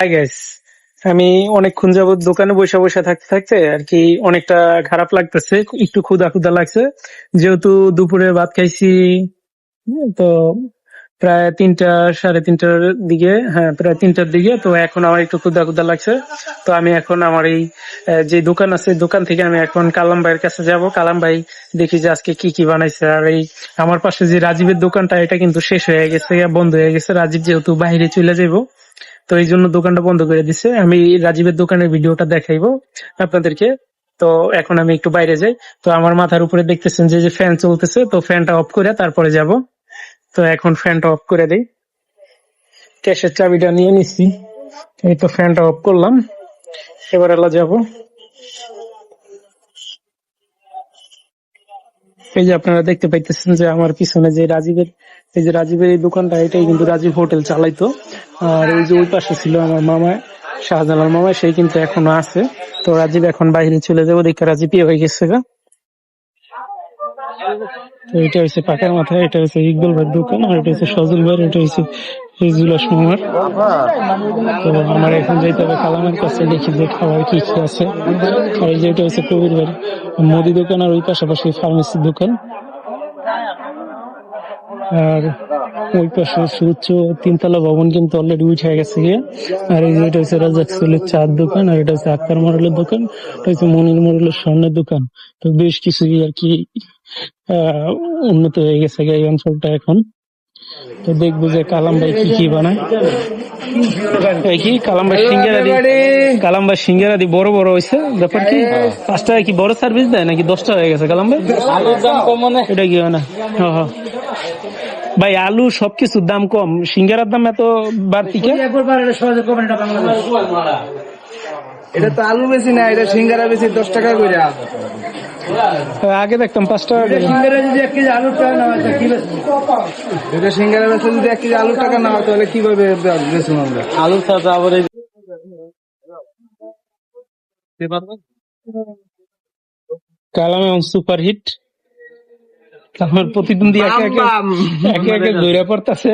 Hi guys, আমি অনেকক্ষণ যাবত দোকানে বসে বসে থাকতে থাকতে আর কি অনেকটা খারাপ লাগতেছে, একটু ক্ষুধা ক্ষুধা লাগছে। যেহেতু দুপুরে ভাত খাইছি, তো প্রায় 3টা 3:30টার দিকে, হ্যাঁ প্রায় 3টার দিকে। তো এখন আমার একটু ক্ষুধা ক্ষুধা লাগছে। তো আমি এখন আমার এই যে দোকান আছে, দোকান থেকে আমি এখন কালাম ভাইয়ের কাছে যাব। কালাম ভাই দেখি যে আজকে কি কি বানাইছে। আর এই আমার পাশে যে রাজীবের দোকানটা, এটা কিন্তু শেষ হয়ে গেছে, বন্ধ হয়ে গেছে। রাজীব যেহেতু বাইরে চলে যাবো, তো এই জন্য দোকানটা বন্ধ করে দিছে। আমি রাজীবের দোকানের ভিডিওটা দেখাইবো আপনাদেরকে। তো এখন আমি একটু বাইরে যাই। তো আমার মাথার উপরে দেখতেছেন যে যে ফ্যান চলতেছে, তো ফ্যানটা অফ করে তারপরে যাব। তো এখন ফ্যানটা অফ করে দেই, ক্যাশের চাবিটা নিয়ে নিচ্ছি। এই তো ফ্যানটা অফ করলাম, এবার এলা যাব। এই যে আপনারা দেখতে পাইতেছেন যে আমার পিছনে যে রাজীবের, এই যে রাজীবের এই দোকানটা, এটাই কিন্তু রাজীব হোটেল চালাইতো। আর এই যে ওই পাশে ছিল আমার মামা, শাহজালাল মামা, সেই কিন্তু এখনো আছে। তো রাজীব এখন বাইরে চলে যাবো, দেখে রাজীব ইয়ে হয়ে গেছে গা। তো এটা হচ্ছে পাকার মাথায়, এটা হচ্ছে ইকবাল ভাইয়ের দোকান, আর এটা হচ্ছে সজল ভাইয়ের, এটা হচ্ছে ফিজুল্লাহ মামার। তো আমার এখন যাইতে হবে কালামের কাছে, দেখি যে খাবার কি কি আছে। আর এই যে এটা হচ্ছে কবির ভাইয়ের মুদি দোকান, আর ওই পাশাপাশি ফার্মেসির দোকান। আর ওই পাশে হচ্ছে উচ্চ 3তলা ভবন কিন্তু অলরেডি উঠে গেছে গিয়ে। আর এই যে এটা হচ্ছে রাজাক সোলের চার দোকান, আর এটা হচ্ছে আক্তার মডেলের দোকান, এটা হচ্ছে মনির মডেলের স্বর্ণের দোকান। তো বেশ কিছুই আর কি আহ উন্নত হয়ে গেছে এই অঞ্চলটা এখন। তো দেখবো যে কালাম ভাই কি কি বানায়। এই কি কালাম ভাই সিঙ্গারা দি, কালাম ভাই সিঙ্গারা দি বড় বড় হয়েছে। ব্যাপার কি 5 টাকা কি বড় সার্ভিস দেয় নাকি 10 টাকা হয়ে গেছে কালাম ভাই? আলুর দাম কম মানে এটা কি হয় না? হ্যাঁ হ্যাঁ ভাই, আলু সবকিছুর দাম কম, সিঙ্গারার দাম এত বাড়তি কে? এটা তো আলু বেশি না, এটা সিঙ্গারা বেশি 10 টাকা করে। আগে দেখতাম 5 টাকা করে। সিঙ্গারা যদি 1 কেজি আলুর টাকা না হয় কি বেশি? এটা সিঙ্গারা বেশি যদি 1 কেজি আলুর টাকা না হয় তাহলে কিভাবে বেশি আমরা? আলু ছাড়া আবার কালাম এখন সুপার হিট, কালামের প্রতিদ্বন্দ্বী একে একে একে একে ধরে পড়তেছে।